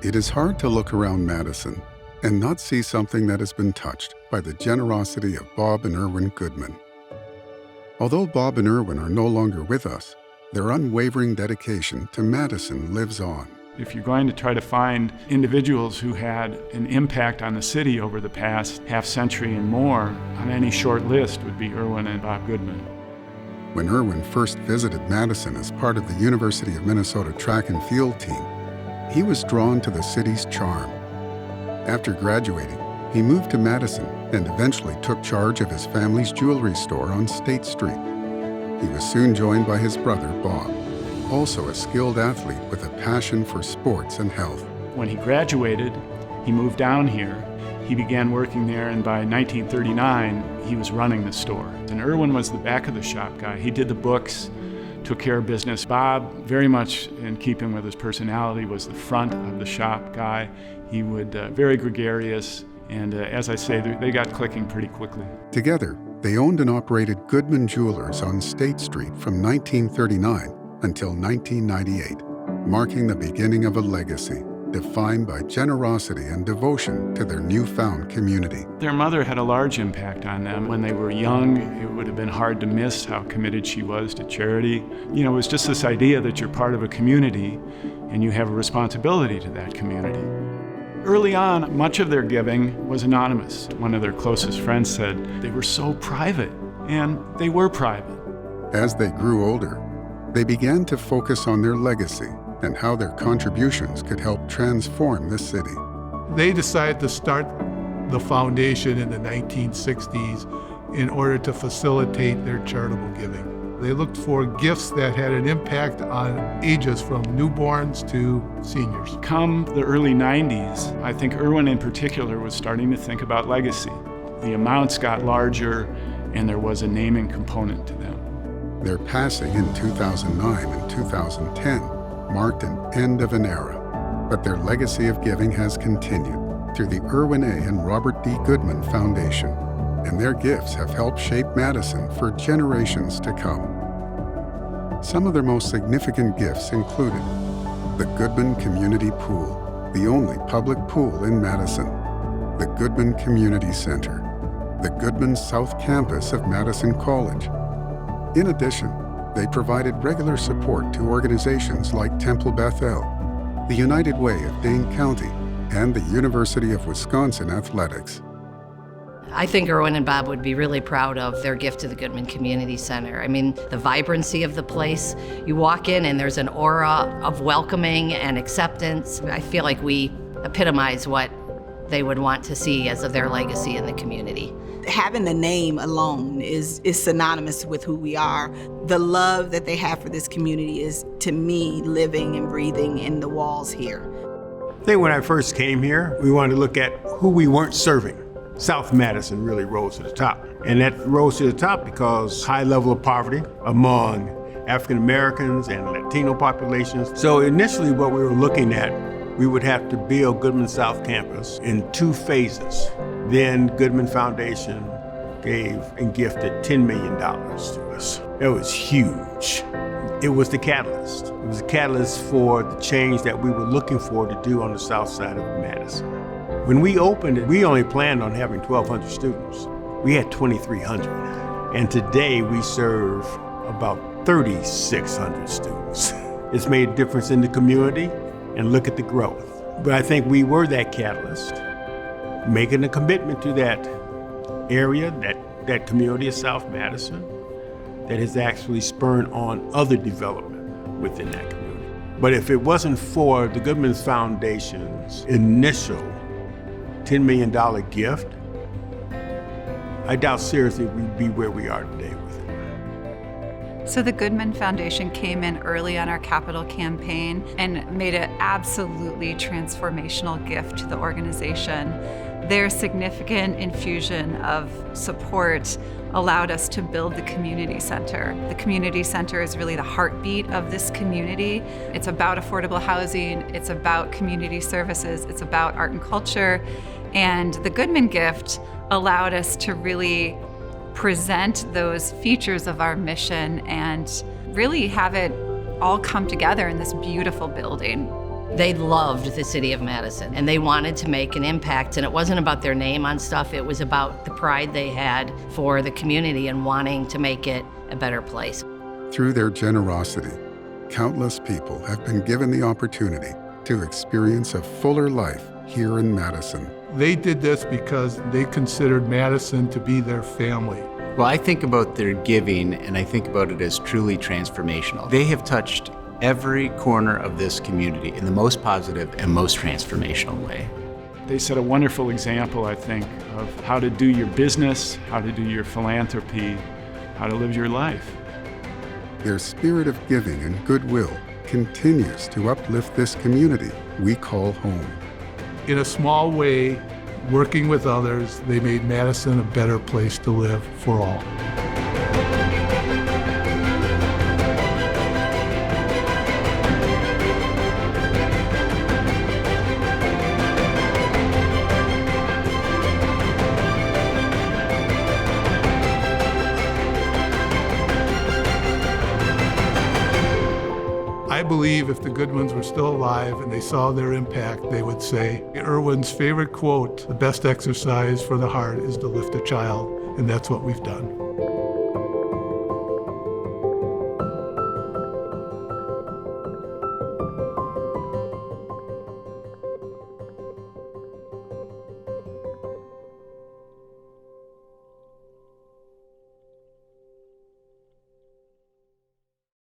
It is hard to look around Madison and not see something that has been touched by the generosity of Bob and Irwin Goodman. Although Bob and Irwin are no longer with us, their unwavering dedication to Madison lives on. If you're going to try to find individuals who had an impact on the city over the past half century and more, on any short list would be Irwin and Bob Goodman. When Irwin first visited Madison as part of the University of Minnesota track and field team, he was drawn to the city's charm. After graduating, he moved to Madison and eventually took charge of his family's jewelry store on State Street. He was soon joined by his brother, Bob, also a skilled athlete with a passion for sports and health. When he graduated, he moved down here. He began working there, and by 1939, he was running the store. And Irwin was the back of the shop guy. He did the books, took care of business. Bob, very much in keeping with his personality, was the front of the shop guy. He would, very gregarious, and as I say, they got clicking pretty quickly. Together, they owned and operated Goodman Jewelers on State Street from 1939 until 1998, marking the beginning of a legacy defined by generosity and devotion to their newfound community. Their mother had a large impact on them. When they were young, it would have been hard to miss how committed she was to charity. You know, it was just this idea that you're part of a community and you have a responsibility to that community. Early on, much of their giving was anonymous. One of their closest friends said they were so private, and they were private. As they grew older, they began to focus on their legacy and how their contributions could help transform the city. They decided to start the foundation in the 1960s in order to facilitate their charitable giving. They looked for gifts that had an impact on ages from newborns to seniors. Come the early 90s, I think Irwin in particular was starting to think about legacy. The amounts got larger, and there was a naming component to them. Their passing in 2009 and 2010 marked an end of an era, but their legacy of giving has continued through the Irwin A. and Robert D. Goodman Foundation, and their gifts have helped shape Madison for generations to come. Some of their most significant gifts included the Goodman Community Pool, the only public pool in Madison, the Goodman Community Center, the Goodman South Campus of Madison College. In addition, they provided regular support to organizations like Temple Bethel, the United Way of Dane County, and the University of Wisconsin Athletics. I think Irwin and Bob would be really proud of their gift to the Goodman Community Center. I mean, the vibrancy of the place. You walk in and there's an aura of welcoming and acceptance. I feel like we epitomize what they would want to see as of their legacy in the community. Having the name alone is synonymous with who we are. The love that they have for this community is, to me, living and breathing in the walls here. I think when I first came here, we wanted to look at who we weren't serving. South Madison really rose to the top. And that rose to the top because high level of poverty among African Americans and Latino populations. So initially what we were looking at, we would have to build Goodman South Campus in 2 phases. Then Goodman Foundation gave and gifted $10 million to us. That was huge. It was the catalyst. It was a catalyst for the change that we were looking for to do on the south side of Madison. When we opened it, we only planned on having 1,200 students. We had 2,300. And today we serve about 3,600 students. It's made a difference in the community, and look at the growth. But I think we were that catalyst, making a commitment to that area, that community of South Madison, that has actually spurred on other development within that community. But if it wasn't for the Goodman Foundation's initial $10 million gift, I doubt seriously we'd be where we are today with it. So the Goodman Foundation came in early on our capital campaign and made an absolutely transformational gift to the organization. Their significant infusion of support allowed us to build the community center. The community center is really the heartbeat of this community. It's about affordable housing, it's about community services, it's about art and culture. And the Goodman gift allowed us to really present those features of our mission and really have it all come together in this beautiful building. They loved the city of Madison and they wanted to make an impact, and it wasn't about their name on stuff, it was about the pride they had for the community and wanting to make it a better place. Through their generosity, countless people have been given the opportunity to experience a fuller life here in Madison. They did this because they considered Madison to be their family. Well, I think about their giving, and I think about it as truly transformational. They have touched every corner of this community in the most positive and most transformational way. They set a wonderful example, I think, of how to do your business, how to do your philanthropy, how to live your life. Their spirit of giving and goodwill continues to uplift this community we call home. In a small way, working with others, they made Madison a better place to live for all. I believe if the Goodmans were still alive and they saw their impact, they would say, Irwin's favorite quote, "The best exercise for the heart is to lift a child," and that's what we've done.